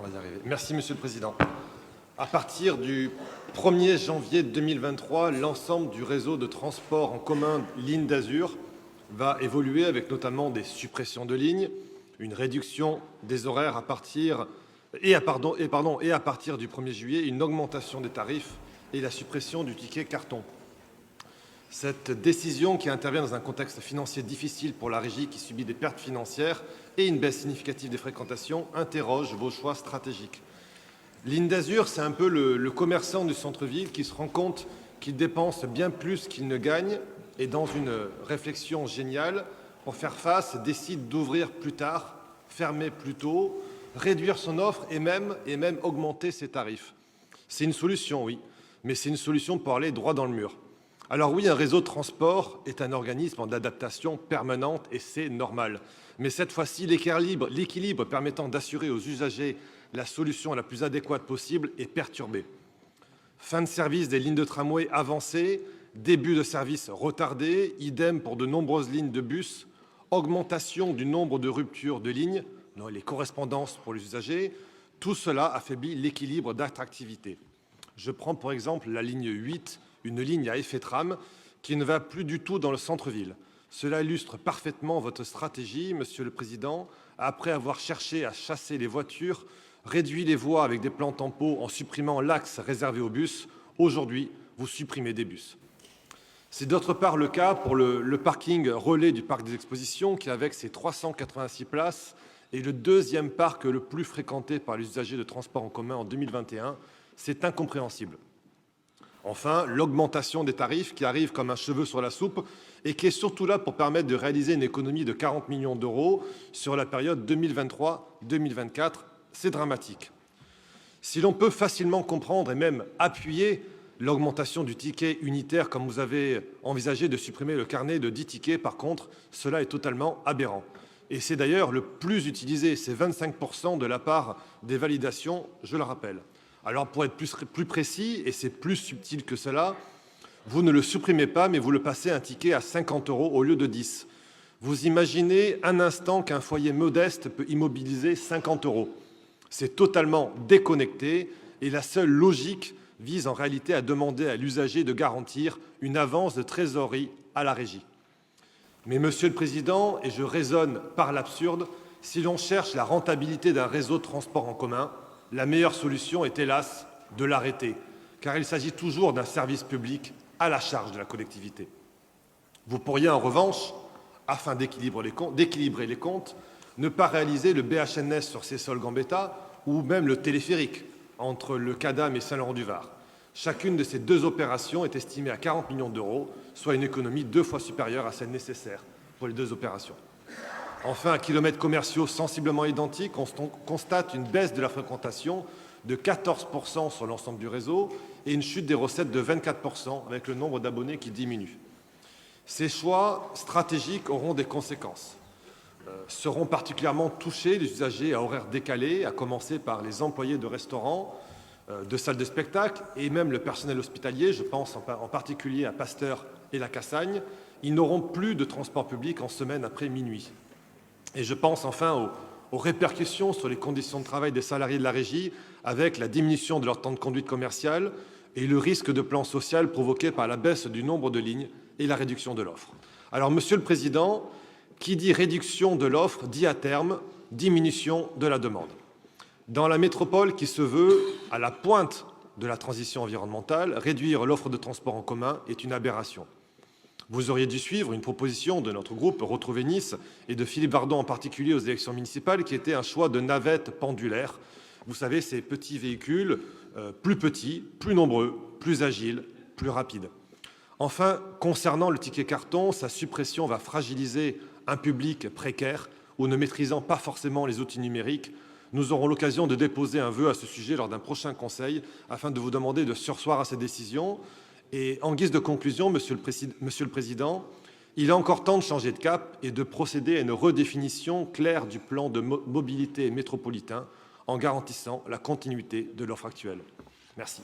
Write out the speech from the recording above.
va y arriver. Merci, Monsieur le Président. À partir du 1er janvier 2023, l'ensemble du réseau de transport en commun Ligne d'Azur va évoluer avec notamment des suppressions de lignes, une réduction des horaires à partir du 1er juillet, une augmentation des tarifs et la suppression du ticket carton. Cette décision, qui intervient dans un contexte financier difficile pour la régie qui subit des pertes financières et une baisse significative des fréquentations, interroge vos choix stratégiques. Ligne d'Azur, c'est un peu le commerçant du centre-ville qui se rend compte qu'il dépense bien plus qu'il ne gagne et, dans une réflexion géniale, pour faire face, décide d'ouvrir plus tard, fermer plus tôt, réduire son offre et même augmenter ses tarifs. C'est une solution, oui, mais c'est une solution pour aller droit dans le mur. Alors oui, un réseau de transport est un organisme d'adaptation permanente et c'est normal. Mais cette fois-ci, l'équilibre permettant d'assurer aux usagers la solution la plus adéquate possible est perturbé. Fin de service des lignes de tramway avancées, début de service retardé, idem pour de nombreuses lignes de bus, augmentation du nombre de ruptures de lignes, les correspondances pour les usagers, tout cela affaiblit l'équilibre d'attractivité. Je prends pour exemple la ligne 8, une ligne à effet tram qui ne va plus du tout dans le centre-ville. Cela illustre parfaitement votre stratégie, Monsieur le Président. Après avoir cherché à chasser les voitures, réduit les voies avec des plans tempo en supprimant l'axe réservé aux bus, aujourd'hui, vous supprimez des bus. C'est d'autre part le cas pour le parking relais du parc des expositions qui, avec ses 386 places, est le deuxième parc le plus fréquenté par les usagers de transport en commun en 2021. C'est incompréhensible. Enfin, l'augmentation des tarifs qui arrive comme un cheveu sur la soupe et qui est surtout là pour permettre de réaliser une économie de 40 millions d'euros sur la période 2023-2024. C'est dramatique. Si l'on peut facilement comprendre et même appuyer l'augmentation du ticket unitaire comme vous avez envisagé de supprimer le carnet de 10 tickets, par contre, cela est totalement aberrant. Et c'est d'ailleurs le plus utilisé, c'est 25% de la part des validations, je le rappelle. Alors pour être plus précis, et c'est plus subtil que cela, vous ne le supprimez pas, mais vous le passez un ticket à 50 € au lieu de 10. Vous imaginez un instant qu'un foyer modeste peut immobiliser 50 €. C'est totalement déconnecté et la seule logique vise en réalité à demander à l'usager de garantir une avance de trésorerie à la régie. Mais Monsieur le Président, et je raisonne par l'absurde, si l'on cherche la rentabilité d'un réseau de transport en commun, la meilleure solution est hélas de l'arrêter, car il s'agit toujours d'un service public à la charge de la collectivité. Vous pourriez en revanche, afin d'équilibrer les comptes, ne pas réaliser le BHNS sur Cessol-Gambetta ou même le téléphérique entre le Cadam et Saint-Laurent-du-Var. Chacune de ces deux opérations est estimée à 40 millions d'euros, soit une économie 2 fois supérieure à celle nécessaire pour les deux opérations. Enfin, à kilomètres commerciaux sensiblement identiques, on constate une baisse de la fréquentation de 14% sur l'ensemble du réseau et une chute des recettes de 24% avec le nombre d'abonnés qui diminue. Ces choix stratégiques auront des conséquences. Seront particulièrement touchés les usagers à horaires décalés, à commencer par les employés de restaurants, de salles de spectacle et même le personnel hospitalier, je pense en particulier à Pasteur et la Cassagne. Ils n'auront plus de transport public en semaine après minuit. Et je pense enfin aux répercussions sur les conditions de travail des salariés de la régie avec la diminution de leur temps de conduite commerciale et le risque de plan social provoqué par la baisse du nombre de lignes et la réduction de l'offre. Alors, Monsieur le Président, qui dit réduction de l'offre dit à terme diminution de la demande. Dans la métropole qui se veut à la pointe de la transition environnementale, réduire l'offre de transport en commun est une aberration. Vous auriez dû suivre une proposition de notre groupe Retrouver Nice et de Philippe Vardon en particulier aux élections municipales qui était un choix de navette pendulaire. Vous savez, ces petits véhicules plus petits, plus nombreux, plus agiles, plus rapides. Enfin, concernant le ticket carton, sa suppression va fragiliser un public précaire ou ne maîtrisant pas forcément les outils numériques. Nous aurons l'occasion de déposer un vœu à ce sujet lors d'un prochain conseil afin de vous demander de surseoir à ces décisions. Et en guise de conclusion, Monsieur le Président, il est encore temps de changer de cap et de procéder à une redéfinition claire du plan de mobilité métropolitain en garantissant la continuité de l'offre actuelle. Merci.